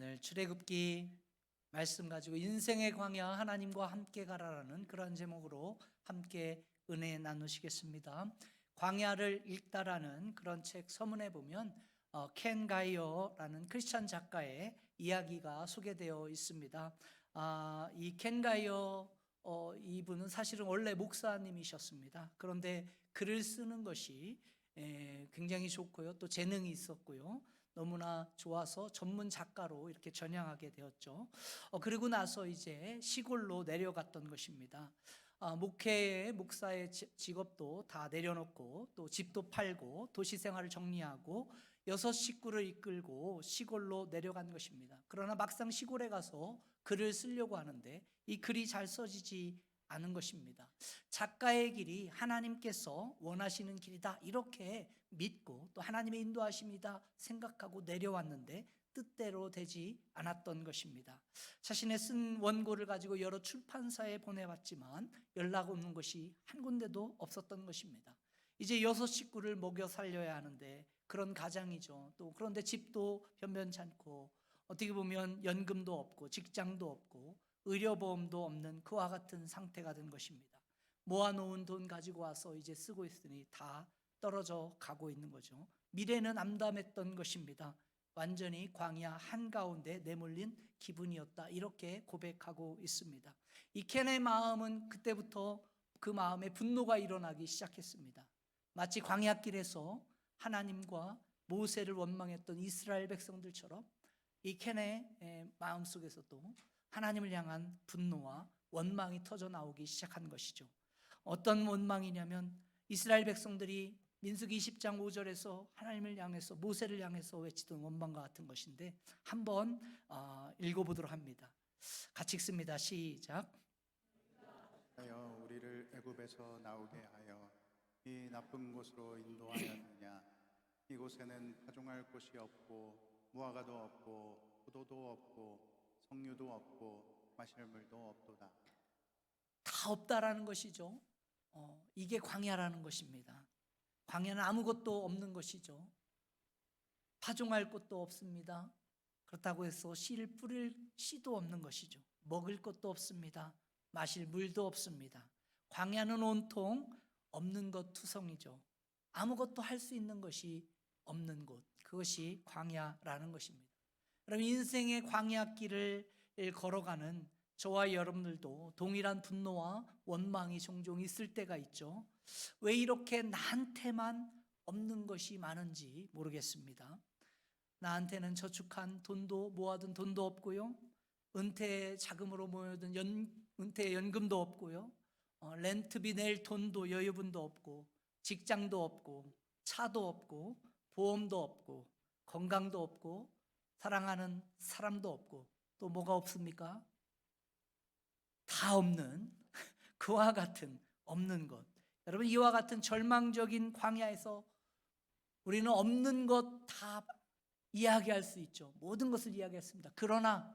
오늘 출애굽기 말씀 가지고 인생의 광야 하나님과 함께 가라라는 그런 제목으로 함께 은혜 나누시겠습니다. 광야를 읽다라는 그런 책 서문에 보면 켄 가이어라는 크리스찬 작가의 이야기가 소개되어 있습니다. 이 켄 가이어 이분은 사실은 원래 목사님이셨습니다. 그런데 글을 쓰는 것이 굉장히 좋고요, 또 재능이 있었고요, 너무나 좋아서 전문 작가로 이렇게 전향하게 되었죠. 그리고 나서 이제 시골로 내려갔던 것입니다. 목사의 직업도 다 내려놓고 또 집도 팔고 도시 생활을 정리하고 6식구를 이끌고 시골로 내려간 것입니다. 그러나 막상 시골에 가서 글을 쓰려고 하는데 이 글이 잘 써지지 않은 것입니다. 작가의 길이 하나님께서 원하시는 길이다 이렇게 믿고 또 하나님의 인도하심이다 생각하고 내려왔는데 뜻대로 되지 않았던 것입니다. 자신의 쓴 원고를 가지고 여러 출판사에 보내봤지만 연락 오는 것이 한 군데도 없었던 것입니다. 이제 6식구를 먹여 살려야 하는데 그런 가장이죠. 또 그런데 집도 변변찮고 어떻게 보면 연금도 없고 직장도 없고 의료보험도 없는 그와 같은 상태가 된 것입니다. 모아놓은 돈 가지고 와서 이제 쓰고 있으니 다 떨어져 가고 있는 거죠. 미래는 암담했던 것입니다. 완전히 광야 한가운데 내몰린 기분이었다 이렇게 고백하고 있습니다. 이 켄의 마음은 그때부터 그 마음에 분노가 일어나기 시작했습니다. 마치 광야길에서 하나님과 모세를 원망했던 이스라엘 백성들처럼 이 켄의 마음속에서도 하나님을 향한 분노와 원망이 터져 나오기 시작한 것이죠. 어떤 원망이냐면 이스라엘 백성들이 민수기 20장 5절에서 하나님을 향해서 모세를 향해서 외치던 원망과 같은 것인데 한번 읽어보도록 합니다. 같이 읽습니다. 시작. 하여 우리를 애굽에서 나오게 하여 이 나쁜 곳으로 인도하였느냐. 이곳에는 파종할 곳이 없고 무화과도 없고 포도도 없고 석류도 없고 마실 물도 없도다. 다 없다라는 것이죠. 이게 광야라는 것입니다. 광야는 아무것도 없는 것이죠. 파종할 곳도 없습니다. 그렇다고 해서 씨를 뿌릴 씨도 없는 것이죠. 먹을 것도 없습니다. 마실 물도 없습니다. 광야는 온통 없는 것 투성이죠. 아무것도 할 수 있는 것이 없는 곳, 그것이 광야라는 것입니다. 그럼 인생의 광야길을 걸어가는 저와 여러분들도 동일한 분노와 원망이 종종 있을 때가 있죠. 왜 이렇게 나한테만 없는 것이 많은지 모르겠습니다. 나한테는 저축한 돈도 모아둔 돈도 없고요, 은퇴 자금으로 모여둔 은퇴 연금도 없고요, 렌트비 낼 돈도 여유분도 없고 직장도 없고 차도 없고 보험도 없고 건강도 없고 사랑하는 사람도 없고 또 뭐가 없습니까? 다 없는 그와 같은 없는 것. 여러분, 이와 같은 절망적인 광야에서 우리는 없는 것 다 이야기할 수 있죠. 모든 것을 이야기했습니다. 그러나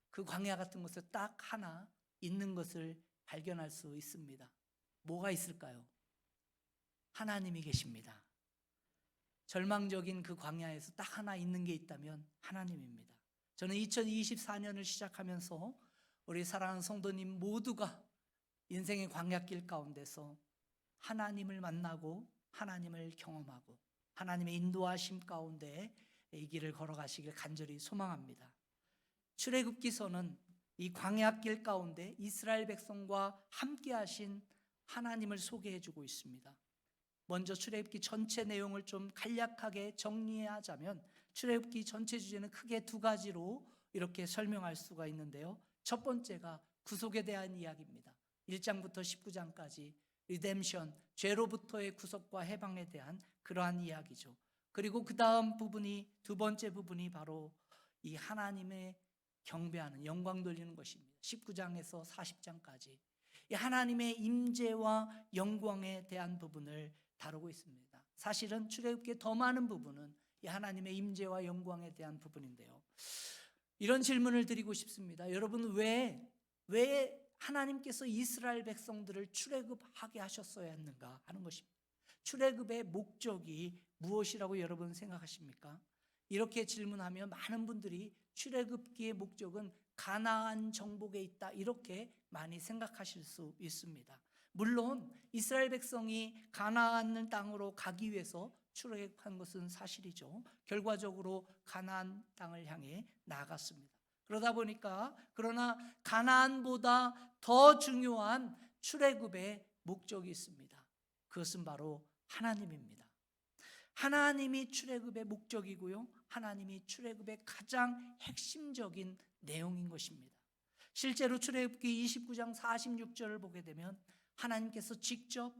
그 광야 같은 곳에 딱 하나 있는 것을 발견할 수 있습니다. 뭐가 있을까요? 하나님이 계십니다. 절망적인 그 광야에서 딱 하나 있는 게 있다면 하나님입니다. 저는 2024년을 시작하면서 우리 사랑하는 성도님 모두가 인생의 광야길 가운데서 하나님을 만나고 하나님을 경험하고 하나님의 인도하심 가운데 이 길을 걸어가시길 간절히 소망합니다. 출애굽기서는 이 광야길 가운데 이스라엘 백성과 함께 하신 하나님을 소개해 주고 있습니다. 먼저 출애굽기 전체 내용을 좀 간략하게 정리하자면 출애굽기 전체 주제는 크게 두 가지로 이렇게 설명할 수가 있는데요. 첫 번째가 구속에 대한 이야기입니다. 1장부터 19장까지 리뎀션, 죄로부터의 구속과 해방에 대한 그러한 이야기죠. 그리고 그 다음 부분이, 두 번째 부분이 바로 이 하나님의 경배하는, 영광 돌리는 것입니다. 19장에서 40장까지 이 하나님의 임재와 영광에 대한 부분을 다루고 있습니다. 사실은 출애굽기의 더 많은 부분은 이 하나님의 임재와 영광에 대한 부분인데요. 이런 질문을 드리고 싶습니다. 여러분, 왜 하나님께서 이스라엘 백성들을 출애굽하게 하셨어야 했는가 하는 것입니다. 출애굽의 목적이 무엇이라고 여러분 생각하십니까? 이렇게 질문하면 많은 분들이 출애굽기의 목적은 가나안 정복에 있다, 이렇게 많이 생각하실 수 있습니다. 물론 이스라엘 백성이 가나안 땅으로 가기 위해서 출애굽한 것은 사실이죠. 결과적으로 가나안 땅을 향해 나아갔습니다. 그러다 보니까 그러나 가나안보다 더 중요한 출애굽의 목적이 있습니다. 그것은 바로 하나님입니다. 하나님이 출애굽의 목적이고요, 하나님이 출애굽의 가장 핵심적인 내용인 것입니다. 실제로 출애굽기 29장 46절을 보게 되면 하나님께서 직접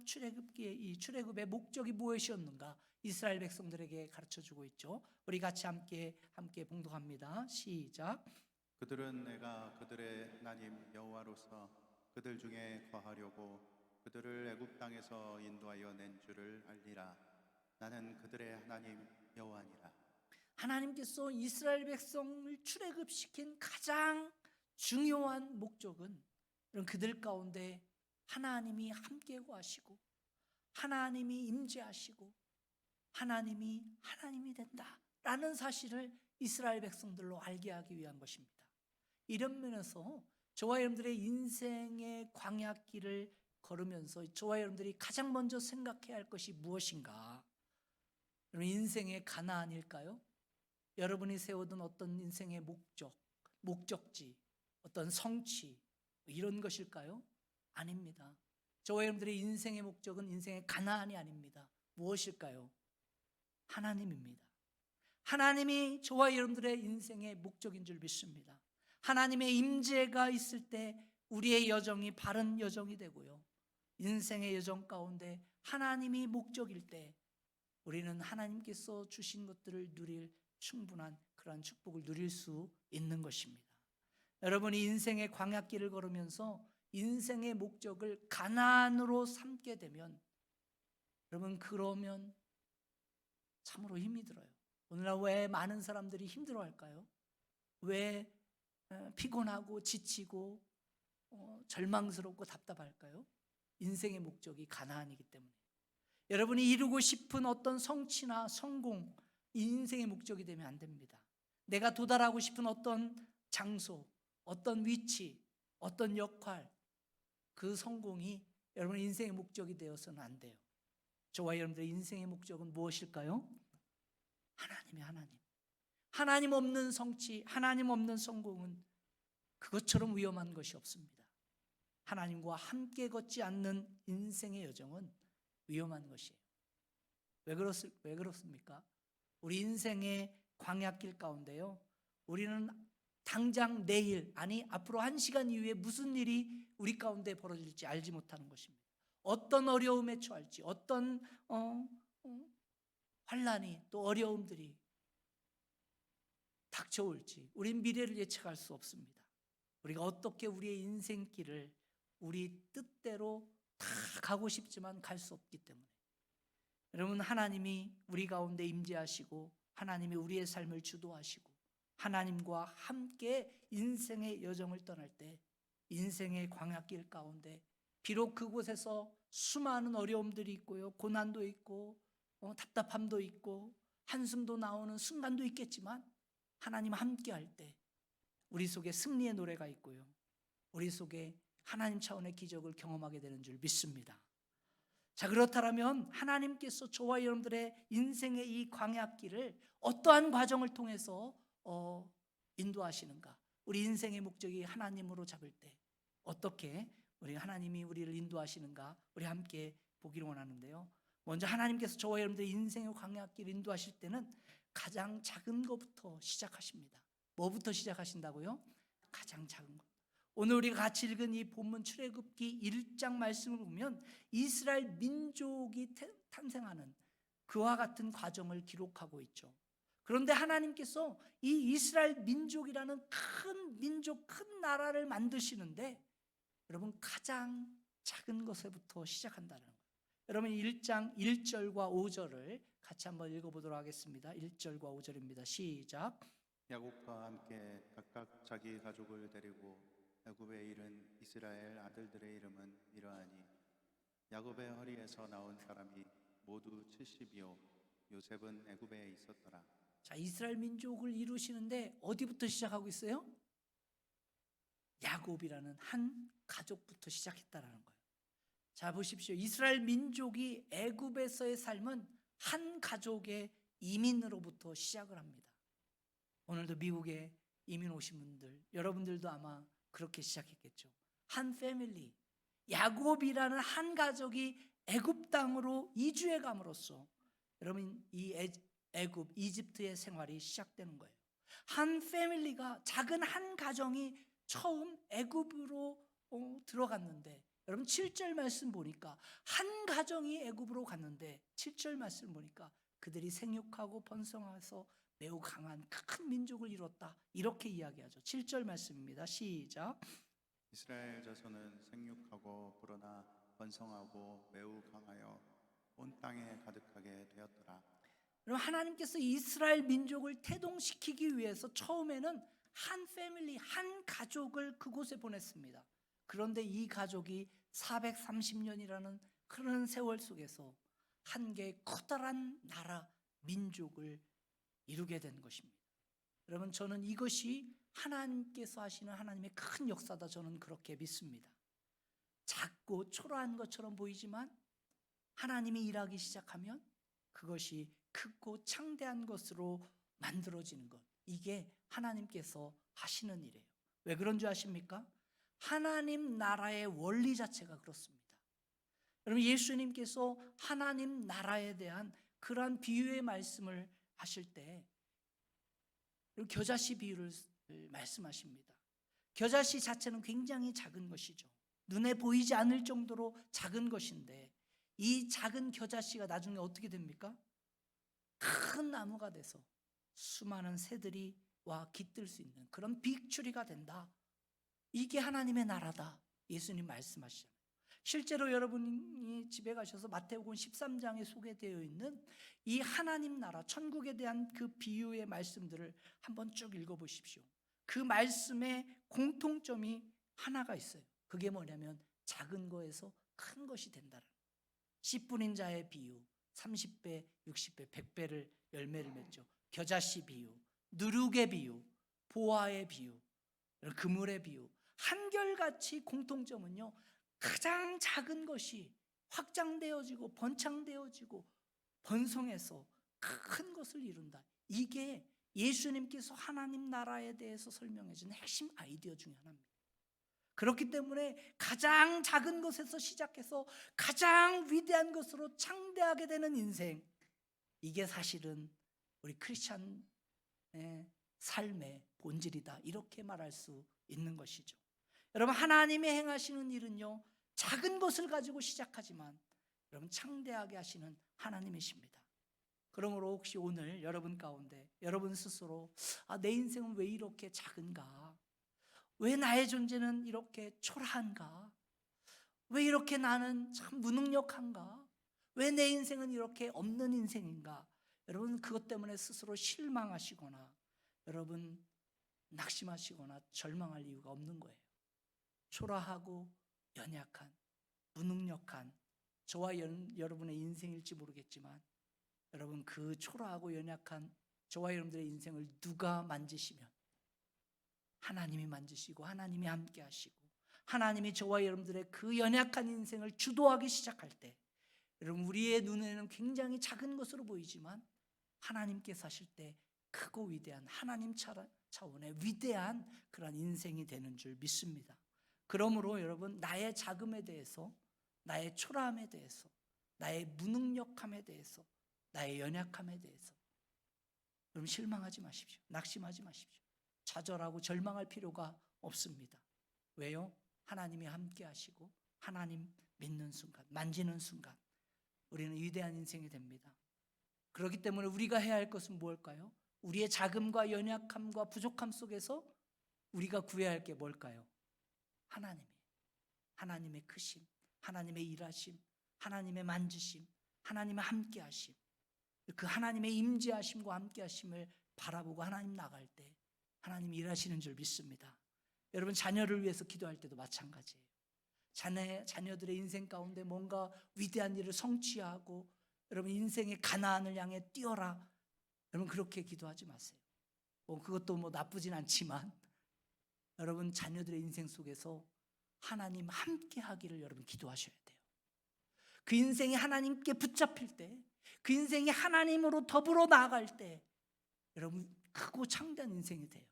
이 출애굽의 목적이 무엇이었는가 이스라엘 백성들에게 가르쳐주고 있죠. 우리 같이 함께 봉독합니다. 시작. 그들은 내가 그들의 하나님 여호와로서 그들 중에 거하려고 그들을 애굽 땅에서 인도하여 낸 줄을 알리라. 나는 그들의 하나님 여호와니라. 하나님께서 이스라엘 백성을 출애굽시킨 가장 중요한 목적은 그들 가운데 하나님이 함께 거하시고 하나님이 임재하시고 하나님이 된다라는 사실을 이스라엘 백성들로 알게 하기 위한 것입니다. 이런 면에서 저와 여러분들의 인생의 광야길을 걸으면서 저와 여러분들이 가장 먼저 생각해야 할 것이 무엇인가? 인생의 가나안일까요? 여러분이 세워둔 어떤 인생의 목적지, 어떤 성취, 이런 것일까요? 아닙니다. 저와 여러분들의 인생의 목적은 인생의 가나안이 아닙니다. 무엇일까요? 하나님입니다. 하나님이 저와 여러분들의 인생의 목적인 줄 믿습니다. 하나님의 임재가 있을 때 우리의 여정이 바른 여정이 되고요, 인생의 여정 가운데 하나님이 목적일 때 우리는 하나님께서 주신 것들을 누릴 충분한 그러한 축복을 누릴 수 있는 것입니다. 여러분이 인생의 광야길을 걸으면서 인생의 목적을 가나안으로 삼게 되면 여러분, 그러면 참으로 힘이 들어요. 오늘날 왜 많은 사람들이 힘들어할까요? 왜 피곤하고 지치고 절망스럽고 답답할까요? 인생의 목적이 가나안이기 때문에. 여러분이 이루고 싶은 어떤 성취나 성공, 인생의 목적이 되면 안 됩니다. 내가 도달하고 싶은 어떤 장소, 어떤 위치, 어떤 역할, 그 성공이 여러분의 인생의 목적이 되어서는 안 돼요. 저와 여러분들의 인생의 목적은 무엇일까요? 하나님이 하나님 없는 성취, 하나님 없는 성공은 그것처럼 위험한 것이 없습니다. 하나님과 함께 걷지 않는 인생의 여정은 위험한 것이에요. 왜 그렇습니까? 우리 인생의 광야길 가운데요, 우리는 당장 내일, 아니 앞으로 1시간 이후에 무슨 일이 우리 가운데 벌어질지 알지 못하는 것입니다. 어떤 어려움에 처할지, 어떤 환난이, 또 어려움들이 닥쳐올지 우린 미래를 예측할 수 없습니다. 우리가 어떻게 우리의 인생길을 우리 뜻대로 다 가고 싶지만 갈 수 없기 때문에, 여러분, 하나님이 우리 가운데 임재하시고 하나님이 우리의 삶을 주도하시고 하나님과 함께 인생의 여정을 떠날 때 인생의 광야길 가운데 비록 그곳에서 수많은 어려움들이 있고요, 고난도 있고 답답함도 있고 한숨도 나오는 순간도 있겠지만 하나님 함께 할 때 우리 속에 승리의 노래가 있고요, 우리 속에 하나님 차원의 기적을 경험하게 되는 줄 믿습니다. 자, 그렇다면 하나님께서 저와 여러분들의 인생의 이 광야길을 어떠한 과정을 통해서 인도하시는가? 우리 인생의 목적이 하나님으로 잡을 때 어떻게 하나님이 우리를 인도하시는가? 우리 함께 보기를 원하는데요. 먼저 하나님께서 저와 여러분들의 인생의 광야길 인도하실 때는 가장 작은 것부터 시작하십니다. 뭐부터 시작하신다고요? 가장 작은 것. 오늘 우리가 같이 읽은 이 본문 출애굽기 1장 말씀을 보면 이스라엘 민족이 탄생하는 그와 같은 과정을 기록하고 있죠. 그런데 하나님께서 이 이스라엘 민족이라는 큰 민족, 큰 나라를 만드시는데 여러분, 가장 작은 것에부터 시작한다는 거예요. 여러분, 1장 1절과 5절을 같이 한번 읽어보도록 하겠습니다. 1절과 5절입니다. 시작. 야곱과 함께 각각 자기 가족을 데리고 애굽에 이른 이스라엘 아들들의 이름은 이러하니 야곱의 허리에서 나온 사람이 모두 70이요 요셉은 애굽에 있었더라. 자, 이스라엘 민족을 이루시는데 어디부터 시작하고 있어요? 야곱이라는 한 가족부터 시작했다라는 거예요. 자, 보십시오. 이스라엘 민족이 애굽에서의 삶은 한 가족의 이민으로부터 시작을 합니다. 오늘도 미국에 이민 오신 분들, 여러분들도 아마 그렇게 시작했겠죠. 한 패밀리, 야곱이라는 한 가족이 애굽 땅으로 이주해 감으로써 여러분 이 애굽, 이집트의 생활이 시작되는 거예요. 한 패밀리가, 작은 한 가정이 처음 애굽으로 들어갔는데, 여러분 7절 말씀 보니까 한 가정이 애굽으로 갔는데 7절 말씀 보니까 그들이 생육하고 번성해서 매우 강한 큰 민족을 이뤘다, 이렇게 이야기하죠. 7절 말씀입니다. 시작. 이스라엘 자손은 생육하고 불어나 번성하고 매우 강하여 온 땅에 가득하게 되었더라. 그럼 하나님께서 이스라엘 민족을 태동시키기 위해서 처음에는 한 패밀리, 한 가족을 그곳에 보냈습니다. 그런데 이 가족이 430년이라는 흐르는 세월 속에서 한 개의 커다란 나라, 민족을 이루게 된 것입니다. 여러분, 저는 이것이 하나님께서 하시는 하나님의 큰 역사다, 저는 그렇게 믿습니다. 작고 초라한 것처럼 보이지만 하나님이 일하기 시작하면 그것이 크고 창대한 것으로 만들어지는 것, 이게 하나님께서 하시는 일이에요. 왜 그런 줄 아십니까? 하나님 나라의 원리 자체가 그렇습니다. 여러분, 예수님께서 하나님 나라에 대한 그러한 비유의 말씀을 하실 때 겨자씨 비유를 말씀하십니다. 겨자씨 자체는 굉장히 작은 것이죠. 눈에 보이지 않을 정도로 작은 것인데 이 작은 겨자씨가 나중에 어떻게 됩니까? 큰 나무가 돼서 수많은 새들이 와 깃들 수 있는 그런 빅트리가 된다. 이게 하나님의 나라다, 예수님 말씀하시잖아요. 실제로 여러분이 집에 가셔서 마태복음 13장에 소개되어 있는 이 하나님 나라, 천국에 대한 그 비유의 말씀들을 한번 쭉 읽어보십시오. 그 말씀의 공통점이 하나가 있어요. 그게 뭐냐면 작은 거에서 큰 것이 된다는 거예요. 씨 뿌린 자의 비유, 30배, 60배, 100배를 열매를 맺죠. 겨자씨 비유, 누룩의 비유, 보화의 비유, 그물의 비유, 한결같이 공통점은요, 가장 작은 것이 확장되어지고 번창되어지고 번성해서 큰 것을 이룬다. 이게 예수님께서 하나님 나라에 대해서 설명해 준 핵심 아이디어 중에 하나입니다. 그렇기 때문에 가장 작은 것에서 시작해서 가장 위대한 것으로 창대하게 되는 인생, 이게 사실은 우리 크리스찬의 삶의 본질이다, 이렇게 말할 수 있는 것이죠. 여러분, 하나님의 행하시는 일은요, 작은 것을 가지고 시작하지만 여러분 창대하게 하시는 하나님이십니다. 그러므로 혹시 오늘 여러분 가운데 여러분 스스로 내 인생은 왜 이렇게 작은가? 왜 나의 존재는 이렇게 초라한가? 왜 이렇게 나는 참 무능력한가? 왜 내 인생은 이렇게 없는 인생인가? 여러분, 그것 때문에 스스로 실망하시거나 여러분 낙심하시거나 절망할 이유가 없는 거예요. 초라하고 연약한, 무능력한 저와 여러분의 인생일지 모르겠지만 여러분, 그 초라하고 연약한 저와 여러분들의 인생을 누가 만지시면 하나님이 만지시고 하나님이 함께 하시고 하나님이 저와 여러분들의 그 연약한 인생을 주도하기 시작할 때 여러분, 우리의 눈에는 굉장히 작은 것으로 보이지만 하나님께서 하실 때 크고 위대한 하나님 차원의 위대한 그런 인생이 되는 줄 믿습니다. 그러므로 여러분, 나의 작음에 대해서, 나의 초라함에 대해서, 나의 무능력함에 대해서, 나의 연약함에 대해서 여러분 실망하지 마십시오. 낙심하지 마십시오. 좌절하고 절망할 필요가 없습니다. 왜요? 하나님이 함께 하시고 하나님 믿는 순간, 만지는 순간 우리는 위대한 인생이 됩니다. 그렇기 때문에 우리가 해야 할 것은 무엇일까요? 우리의 작음과 연약함과 부족함 속에서 우리가 구해야 할 게 뭘까요? 하나님의 크심, 하나님의 일하심, 하나님의 만지심, 하나님의 함께하심, 그 하나님의 임재하심과 함께하심을 바라보고 하나님 나갈 때 하나님이 일하시는 줄 믿습니다. 여러분, 자녀를 위해서 기도할 때도 마찬가지예요. 자녀들의 인생 가운데 뭔가 위대한 일을 성취하고 여러분 인생의 가나안을 향해 뛰어라, 여러분 그렇게 기도하지 마세요. 그것도 나쁘진 않지만 여러분 자녀들의 인생 속에서 하나님 함께 하기를 여러분 기도하셔야 돼요. 그 인생이 하나님께 붙잡힐 때, 그 인생이 하나님으로 더불어 나아갈 때 여러분 크고 창대한 인생이 돼요.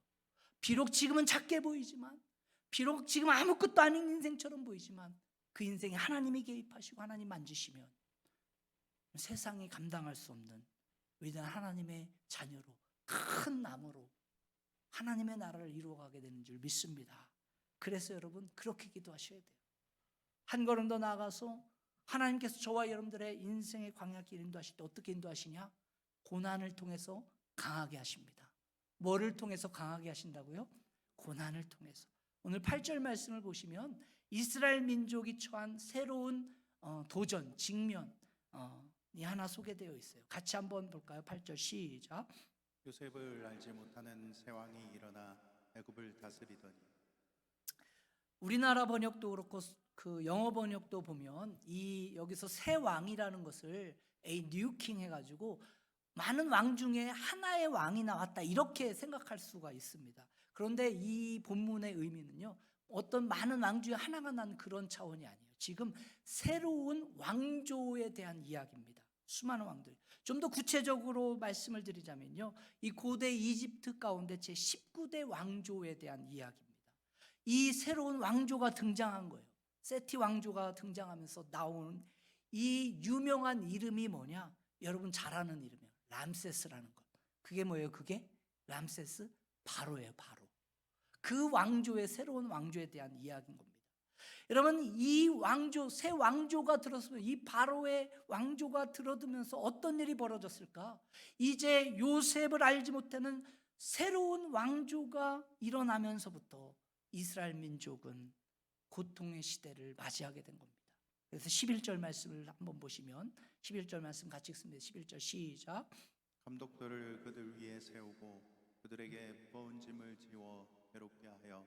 비록 지금은 작게 보이지만, 비록 지금 아무것도 아닌 인생처럼 보이지만 그 인생에 하나님이 개입하시고 하나님 만지시면 세상이 감당할 수 없는 위대한 하나님의 자녀로, 큰 나무로 하나님의 나라를 이루어가게 되는 줄 믿습니다. 그래서 여러분 그렇게 기도하셔야 돼요. 한 걸음 더 나아가서 하나님께서 저와 여러분들의 인생의 광야길 인도하실 때 어떻게 인도하시냐? 고난을 통해서 강하게 하십니다. 뭐를 통해서 강하게 하신다고요? 고난을 통해서. 오늘 8절 말씀을 보시면 이스라엘 민족이 처한 새로운 도전, 직면이 하나 소개되어 있어요. 같이 한번 볼까요? 8절 시작. 요셉을 알지 못하는 새 왕이 일어나 애굽을 다스리더니. 우리나라 번역도 그렇고 그 영어 번역도 보면 여기서 새 왕이라는 것을 a new king 해가지고 많은 왕 중에 하나의 왕이 나왔다 이렇게 생각할 수가 있습니다. 그런데 이 본문의 의미는요, 어떤 많은 왕 중에 하나가 난 그런 차원이 아니에요. 지금 새로운 왕조에 대한 이야기입니다. 수많은 왕들. 좀 더 구체적으로 말씀을 드리자면요, 이 고대 이집트 가운데 제 19대 왕조에 대한 이야기입니다. 이 새로운 왕조가 등장한 거예요. 세티 왕조가 등장하면서 나온 이 유명한 이름이 뭐냐? 여러분 잘 아는 이름이에요. 람세스라는 것. 그게 뭐예요? 그게 람세스 바로예요. 바로. 그 왕조의 새로운 왕조에 대한 이야기인 겁니다. 여러분 이 왕조, 새 왕조가 들었으면 이 바로의 왕조가 들어들면서 어떤 일이 벌어졌을까? 이제 요셉을 알지 못하는 새로운 왕조가 일어나면서부터 이스라엘 민족은 고통의 시대를 맞이하게 된 겁니다. 그래서 11절 말씀을 한번 보시면 11절 말씀 같이 읽습니다. 11절 시작. 감독들을 그들 위에 세우고 그들에게 무거운 짐을 지워 괴롭게 하여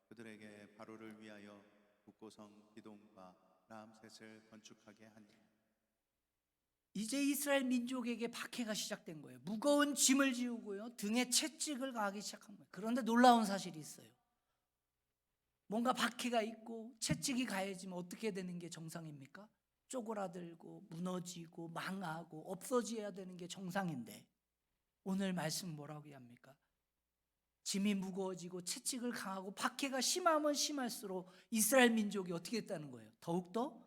그들에게 바로를 위하여 북고성 기돔과 람셋을 건축하게 하니. 이제 이스라엘 민족에게 박해가 시작된 거예요. 무거운 짐을 지우고요, 등에 채찍을 가하기 시작한 거예요. 그런데 놀라운 사실이 있어요. 뭔가 박해가 있고 채찍이 가해지면 어떻게 되는 게 정상입니까? 쪼그라들고 무너지고 망하고 없어져야 되는 게 정상인데 오늘 말씀 뭐라고 합니까? 짐이 무거워지고 채찍을 강하고 박해가 심하면 심할수록 이스라엘 민족이 어떻게 됐다는 거예요? 더욱더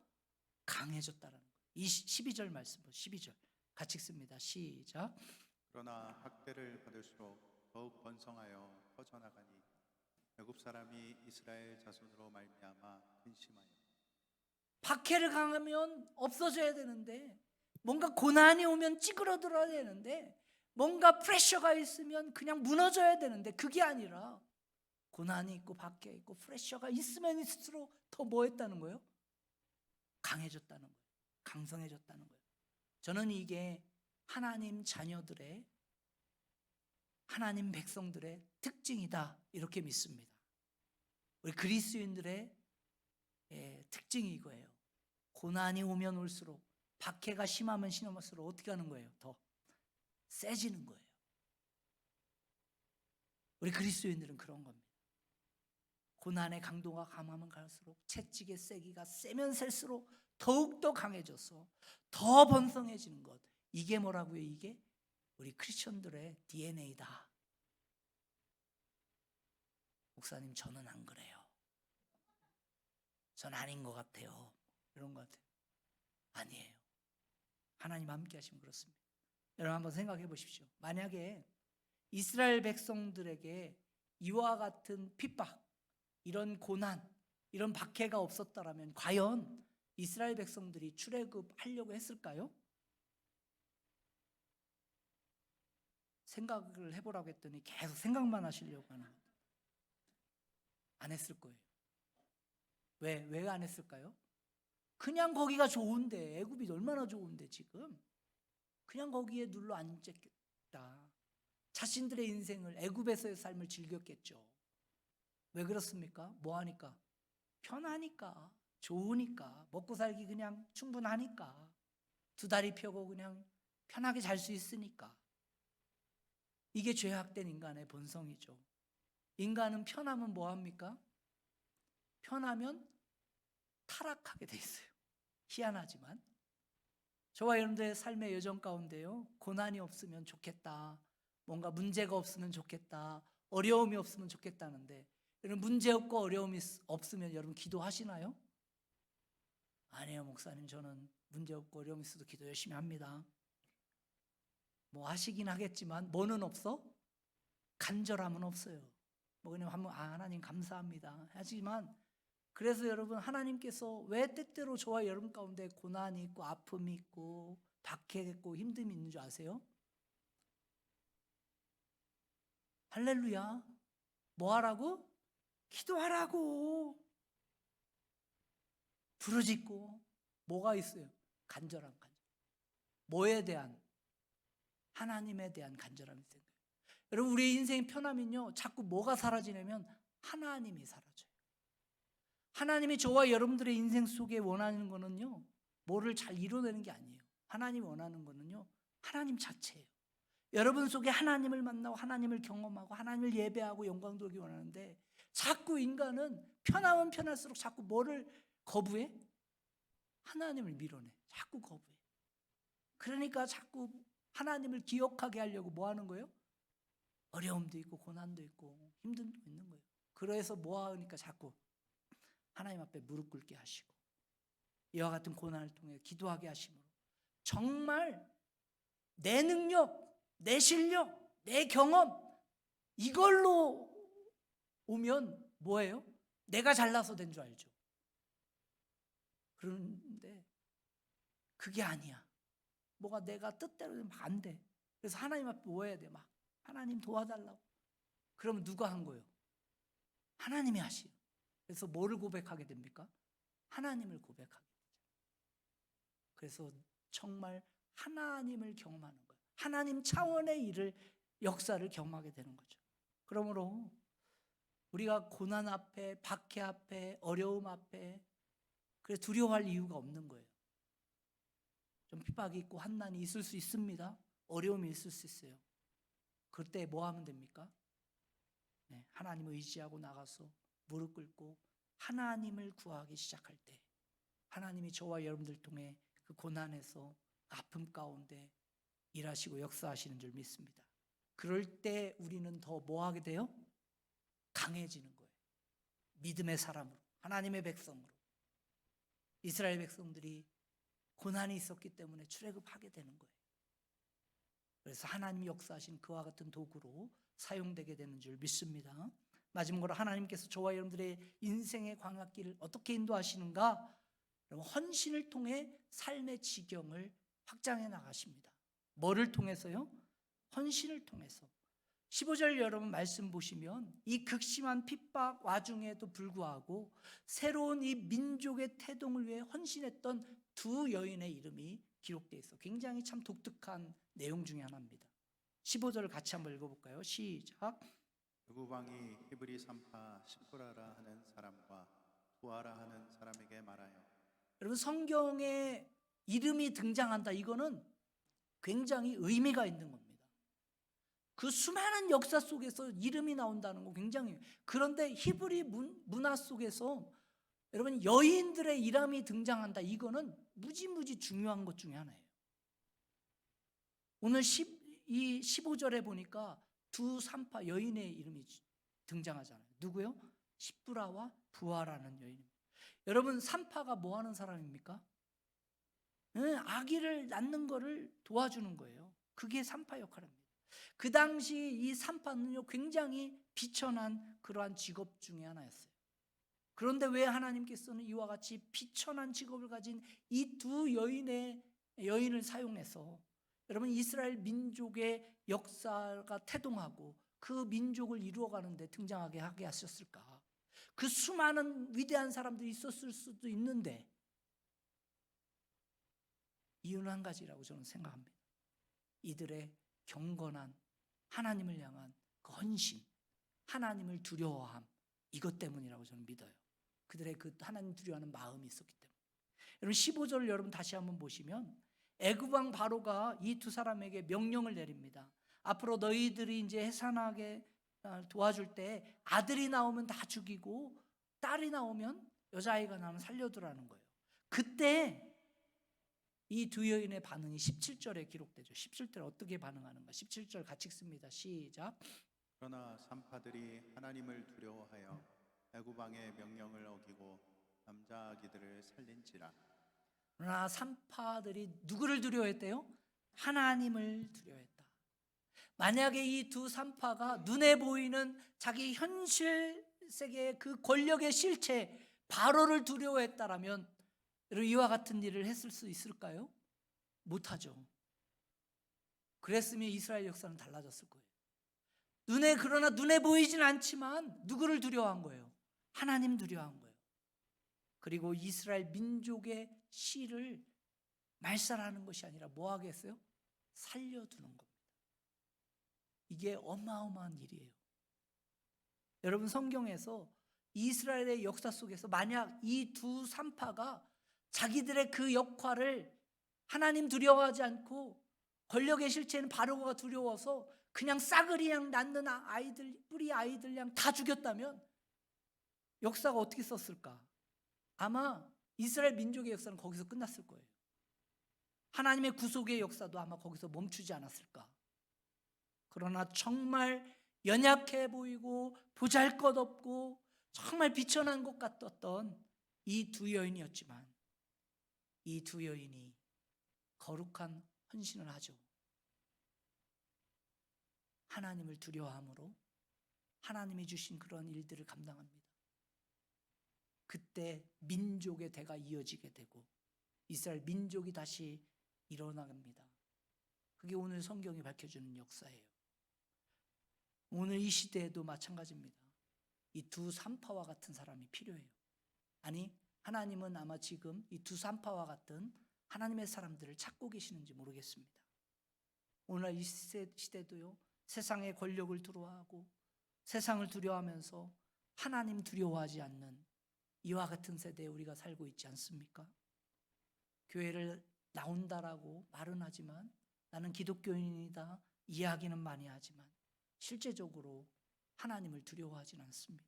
강해졌다는 거예요. 12절 말씀, 12절 같이 읽습니다. 시작. 그러나 학대를 받을수록 더욱 번성하여 퍼져나가니 애굽 사람이 이스라엘 자손으로 말미암아 근심하여. 박해를 강하면 없어져야 되는데, 뭔가 고난이 오면 찌그러들어야 되는데, 뭔가 프레셔가 있으면 그냥 무너져야 되는데 그게 아니라 고난이 있고 박해 있고 프레셔가 있으면 있을수록 더 뭐 했다는 거예요? 강해졌다는 거예요. 강성해졌다는 거예요. 저는 이게 하나님 자녀들의, 하나님 백성들의 특징이다 이렇게 믿습니다. 우리 그리스도인들의 특징이 이거예요. 고난이 오면 올수록, 박해가 심하면 심할수록 어떻게 하는 거예요? 더 세지는 거예요. 우리 그리스도인들은 그런 겁니다. 고난의 강도가 강하면 갈수록, 채찍의 세기가 세면 셀수록 더욱더 강해져서 더 번성해지는 것. 이게 뭐라고요? 이게 우리 크리스천들의 DNA다. 목사님 저는 안 그래요. 전 아닌 것 같아요. 이런 것 같아요. 아니에요. 하나님 함께 하시면 그렇습니다. 여러분 한번 생각해 보십시오. 만약에 이스라엘 백성들에게 이와 같은 핍박, 이런 고난, 이런 박해가 없었다면 과연 이스라엘 백성들이 출애굽하려고 했을까요? 생각을 해보라고 했더니 계속 생각만 하시려고 하는 거예요. 안 했을 거예요. 왜 안 했을까요? 그냥 거기가 좋은데, 애굽이 얼마나 좋은데 지금 그냥 거기에 눌러 앉았겠다. 자신들의 인생을, 애굽에서의 삶을 즐겼겠죠. 왜 그렇습니까? 뭐 하니까? 편하니까, 좋으니까, 먹고 살기 그냥 충분하니까, 두 다리 펴고 그냥 편하게 잘 수 있으니까. 이게 죄악된 인간의 본성이죠. 인간은 편하면 뭐합니까? 편하면 타락하게 돼 있어요. 희한하지만 저와 여러분들의 삶의 여정 가운데요, 고난이 없으면 좋겠다, 뭔가 문제가 없으면 좋겠다, 어려움이 없으면 좋겠다는데, 여러분 문제 없고 어려움이 없으면 여러분 기도하시나요? 아니에요 목사님, 저는 문제 없고 어려움이 있어도 기도 열심히 합니다. 뭐 하시긴 하겠지만 뭐는 없어? 간절함은 없어요. 뭐 그냥 한번 하나님 감사합니다 하지만, 그래서 여러분 하나님께서 왜 때때로 저와 여러분 가운데 고난이 있고 아픔이 있고 박해가 있고 힘듦이 있는 줄 아세요? 할렐루야. 뭐 하라고? 기도하라고. 부르짖고. 뭐가 있어요? 간절함. 뭐에 대한? 하나님에 대한 간절함이 있어요. 여러분 우리의 인생이 편하면요, 자꾸 뭐가 사라지냐면 하나님이 사라져요. 하나님이 저와 여러분들의 인생 속에 원하는 거는요, 뭐를 잘 이뤄내는 게 아니에요. 하나님이 원하는 거는요, 하나님 자체예요. 여러분 속에 하나님을 만나고 하나님을 경험하고 하나님을 예배하고 영광 돌기 원하는데, 자꾸 인간은 편하면 편할수록 자꾸 뭐를 거부해? 하나님을 밀어내. 자꾸 거부해. 그러니까 자꾸 하나님을 기억하게 하려고 뭐 하는 거예요? 어려움도 있고 고난도 있고 힘듦도 있는 거예요. 그래서 뭐 하니까 자꾸 하나님 앞에 무릎 꿇게 하시고 이와 같은 고난을 통해 기도하게 하심으로 정말 내 능력, 내 실력, 내 경험 이걸로 오면 뭐예요? 내가 잘나서 된 줄 알죠. 그런데 그게 아니야. 뭐가 내가 뜻대로 되면 안 돼. 그래서 하나님 앞에 뭐 해야 돼? 막 하나님 도와달라고. 그러면 누가 한 거예요? 하나님이 하시요. 그래서 뭐를 고백하게 됩니까? 하나님을 고백하게 되죠. 그래서 정말 하나님을 경험하는 거예요. 하나님 차원의 일을, 역사를 경험하게 되는 거죠. 그러므로 우리가 고난 앞에, 박해 앞에, 어려움 앞에 그래 두려워할 이유가 없는 거예요. 좀 핍박이 있고 환난이 있을 수 있습니다. 어려움이 있을 수 있어요. 그때 뭐 하면 됩니까? 하나님을 의지하고 나가서 무릎 꿇고 하나님을 구하기 시작할 때 하나님이 저와 여러분들 통해 그 고난에서 아픔 가운데 일하시고 역사하시는 줄 믿습니다. 그럴 때 우리는 더 뭐 하게 돼요? 강해지는 거예요. 믿음의 사람으로, 하나님의 백성으로. 이스라엘 백성들이 고난이 있었기 때문에 출애굽하게 되는 거예요. 그래서 하나님이 역사하신 그와 같은 도구로 사용되게 되는 줄 믿습니다. 마지막으로 하나님께서 저와 여러분들의 인생의 광야길을 어떻게 인도하시는가? 헌신을 통해 삶의 지경을 확장해 나가십니다. 뭐를 통해서요? 헌신을 통해서. 15절 여러분 말씀 보시면 이 극심한 핍박 와중에도 불구하고 새로운 이 민족의 태동을 위해 헌신했던 두 여인의 이름이 기록되어 있어. 굉장히 참 독특한 내용 중에 하나입니다. 15절을 같이 한번 읽어볼까요? 시작. 애굽 왕이 히브리 산파 시프라라 하는 사람과 부하라 하는 사람에게 말하여. 여러분 성경에 이름이 등장한다. 이거는 굉장히 의미가 있는 겁니다. 그 수많은 역사 속에서 이름이 나온다는 거 굉장히. 그런데 히브리 문화 속에서 여러분 여인들의 이름이 등장한다. 이거는 무지무지 중요한 것 중에 하나예요. 오늘 이 15절에 보니까 두 산파 여인의 이름이 등장하잖아요. 누구요? 시프라와 부하라는 여인입니다. 여러분 산파가 뭐 하는 사람입니까? 아기를 낳는 거를 도와주는 거예요. 그게 산파 역할입니다. 그 당시 이 산파는요 굉장히 비천한 그러한 직업 중에 하나였어요. 그런데 왜 하나님께서는 이와 같이 비천한 직업을 가진 이 두 여인을 사용해서 여러분 이스라엘 민족의 역사가 태동하고 그 민족을 이루어가는 데 등장하게 하게 하셨을까? 그 수많은 위대한 사람들이 있었을 수도 있는데 이유는 한 가지라고 저는 생각합니다. 이들의 경건한 하나님을 향한 그 헌신, 하나님을 두려워함, 이것 때문이라고 저는 믿어요. 그들의 그 하나님 두려워하는 마음이 있었기 때문에. 여러분 15절을 여러분 다시 한번 보시면 애굽 왕 바로가 이 두 사람에게 명령을 내립니다. 앞으로 너희들이 이제 해산하게 도와줄 때 아들이 나오면 다 죽이고 딸이 나오면 여자아이가 나오면 살려두라는 거예요. 그때 이 두 여인의 반응이 17절에 기록되죠. 17절 어떻게 반응하는가? 17절 같이 읽습니다. 시작. 그러나 산파들이 하나님을 두려워하여 애굽 왕의 명령을 어기고 남자 아기들을 살린지라. 그러나 산파들이 누구를 두려워했대요? 하나님을 두려워했다. 만약에 이 두 산파가 눈에 보이는 자기 현실 세계의 그 권력의 실체 바로를 두려워했다라면 여러분 이와 같은 일을 했을 수 있을까요? 못하죠. 그랬으면 이스라엘 역사는 달라졌을 거예요. 그러나 눈에 보이진 않지만 누구를 두려워한 거예요? 하나님 두려워한 거예요. 그리고 이스라엘 민족의 씨를 말살하는 것이 아니라 뭐 하겠어요? 살려두는 겁니다. 이게 어마어마한 일이에요. 여러분 성경에서 이스라엘의 역사 속에서 만약 이 두 산파가 자기들의 그 역할을 하나님 두려워하지 않고 권력의 실체는 바로가 두려워서 그냥 싸그리 양 낳는 아이들, 뿌리 아이들 양 다 죽였다면 역사가 어떻게 썼을까? 아마 이스라엘 민족의 역사는 거기서 끝났을 거예요. 하나님의 구속의 역사도 아마 거기서 멈추지 않았을까? 그러나 정말 연약해 보이고 보잘것없고 정말 비천한 것 같았던 이 두 여인이었지만 이 두 여인이 거룩한 헌신을 하죠. 하나님을 두려워함으로 하나님이 주신 그런 일들을 감당합니다. 그때 민족의 대가 이어지게 되고 이스라엘 민족이 다시 일어납니다. 그게 오늘 성경이 밝혀주는 역사예요. 오늘 이 시대에도 마찬가지입니다. 이 두 산파와 같은 사람이 필요해요. 아니 하나님은 아마 지금 이 두 산파와 같은 하나님의 사람들을 찾고 계시는지 모르겠습니다. 오늘 이 시대도요, 세상의 권력을 두려워하고 세상을 두려워하면서 하나님 두려워하지 않는 이와 같은 세대에 우리가 살고 있지 않습니까? 교회를 나온다라고 말은 하지만 나는 기독교인이다 이야기는 많이 하지만 실제적으로 하나님을 두려워하지는 않습니다.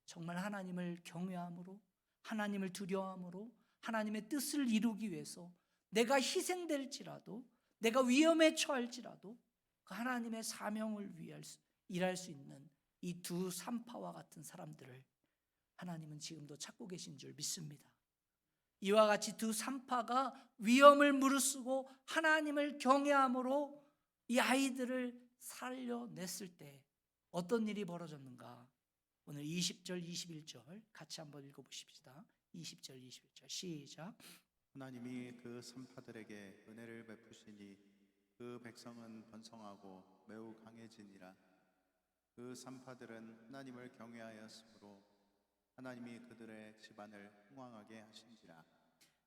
정말 하나님을 경외함으로 하나님을 두려워함으로 하나님의 뜻을 이루기 위해서 내가 희생될지라도 내가 위험에 처할지라도 그 하나님의 사명을 위해 일할 수 있는 이 두 산파와 같은 사람들을 하나님은 지금도 찾고 계신 줄 믿습니다. 이와 같이 두 산파가 위험을 무릅쓰고 하나님을 경외함으로 이 아이들을 살려냈을 때 어떤 일이 벌어졌는가? 오늘 20절 21절 같이 한번 읽어보십시다. 20절 21절 시작. 하나님이 그 산파들에게 은혜를 베푸시니 그 백성은 번성하고 매우 강해지니라. 그 산파들은 하나님을 경외하였으므로 하나님이 그들의 집안을 흥왕하게 하신지라.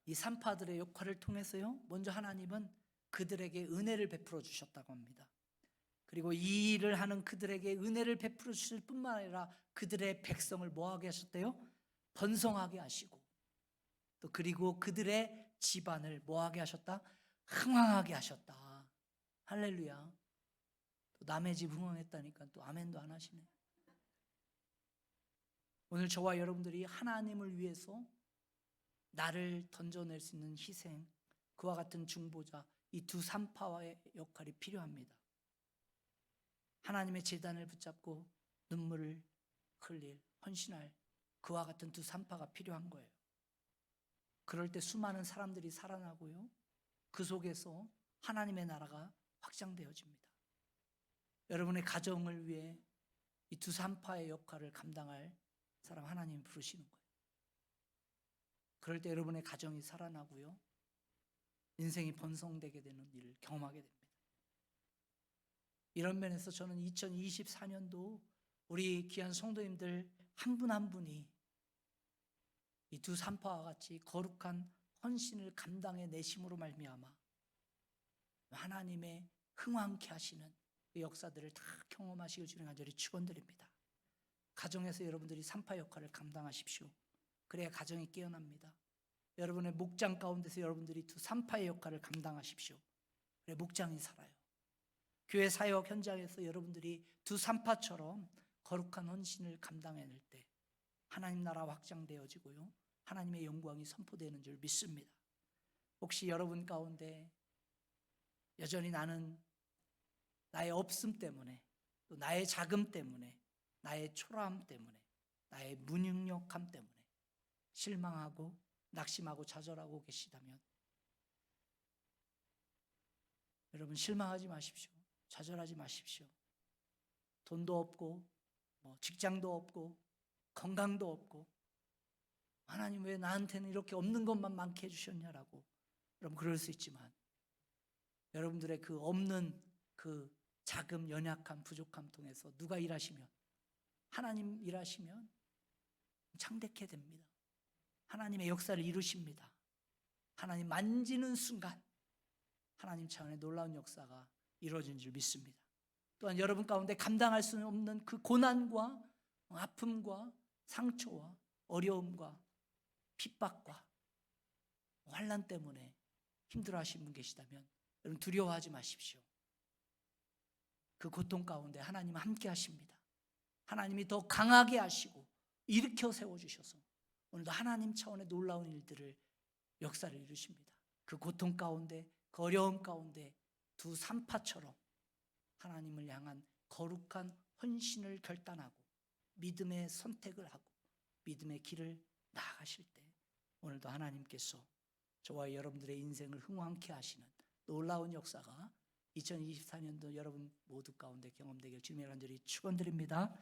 이 산파들의 역할을 통해서요, 먼저 하나님은 그들에게 은혜를 베풀어 주셨다고 합니다. 그리고 이 일을 하는 그들에게 은혜를 베풀어 주실 뿐만 아니라 그들의 백성을 뭐하게 하셨대요? 번성하게 하시고 또 그리고 그들의 집안을 뭐하게 하셨다? 흥왕하게 하셨다. 할렐루야. 또 남의 집 흥왕했다니까 또 아멘도 안 하시네. 오늘 저와 여러분들이 하나님을 위해서 나를 던져낼 수 있는 희생, 그와 같은 중보자, 이 두 산파와의 역할이 필요합니다. 하나님의 제단을 붙잡고 눈물을 흘릴, 헌신할 그와 같은 두 산파가 필요한 거예요. 그럴 때 수많은 사람들이 살아나고요, 그 속에서 하나님의 나라가 확장되어집니다. 여러분의 가정을 위해 이 두 산파의 역할을 감당할 사람 하나님이 부르시는 거예요. 그럴 때 여러분의 가정이 살아나고요, 인생이 번성되게 되는 일을 경험하게 됩니다. 이런 면에서 저는 2024년도 우리 귀한 성도님들 한 분 한 분이 이 두 산파와 같이 거룩한 헌신을 감당해 내심으로 말미암아 하나님의 흥왕케 하시는 그 역사들을 다 경험하시길 주님 간절히 축원드립니다. 가정에서 여러분들이 산파 역할을 감당하십시오. 그래야 가정이 깨어납니다. 여러분의 목장 가운데서 여러분들이 두 산파의 역할을 감당하십시오. 그래 목장이 살아요. 교회 사역 현장에서 여러분들이 두 산파처럼 거룩한 헌신을 감당해낼 때 하나님 나라 확장되어지고요, 하나님의 영광이 선포되는 줄 믿습니다. 혹시 여러분 가운데 여전히 나는 나의 없음 때문에, 또 나의 자금 때문에, 나의 초라함 때문에, 나의 무능력함 때문에 실망하고 낙심하고 좌절하고 계시다면, 여러분 실망하지 마십시오. 좌절하지 마십시오. 돈도 없고 직장도 없고 건강도 없고 하나님 왜 나한테는 이렇게 없는 것만 많게 해주셨냐라고 여러분 그럴 수 있지만, 여러분들의 그 없는 그 자금, 연약함, 부족함 통해서 누가 일하시면, 하나님 일하시면 창대케 됩니다. 하나님의 역사를 이루십니다. 하나님 만지는 순간 하나님 차원의 놀라운 역사가 이루어진 줄 믿습니다. 또한 여러분 가운데 감당할 수 없는 그 고난과 아픔과 상처와 어려움과 핍박과 환난 때문에 힘들어하시는 분 계시다면 여러분 두려워하지 마십시오. 그 고통 가운데 하나님은 함께 하십니다. 하나님이 더 강하게 하시고 일으켜 세워주셔서 오늘도 하나님 차원의 놀라운 일들을, 역사를 이루십니다. 그 고통 가운데, 그 어려움 가운데 두 산파처럼 하나님을 향한 거룩한 헌신을 결단하고 믿음의 선택을 하고 믿음의 길을 나아가실 때 오늘도 하나님께서 저와 여러분들의 인생을 흥왕케 하시는 놀라운 역사가 2024년도 여러분 모두 가운데 경험되길 주님의 간절히 축원드립니다.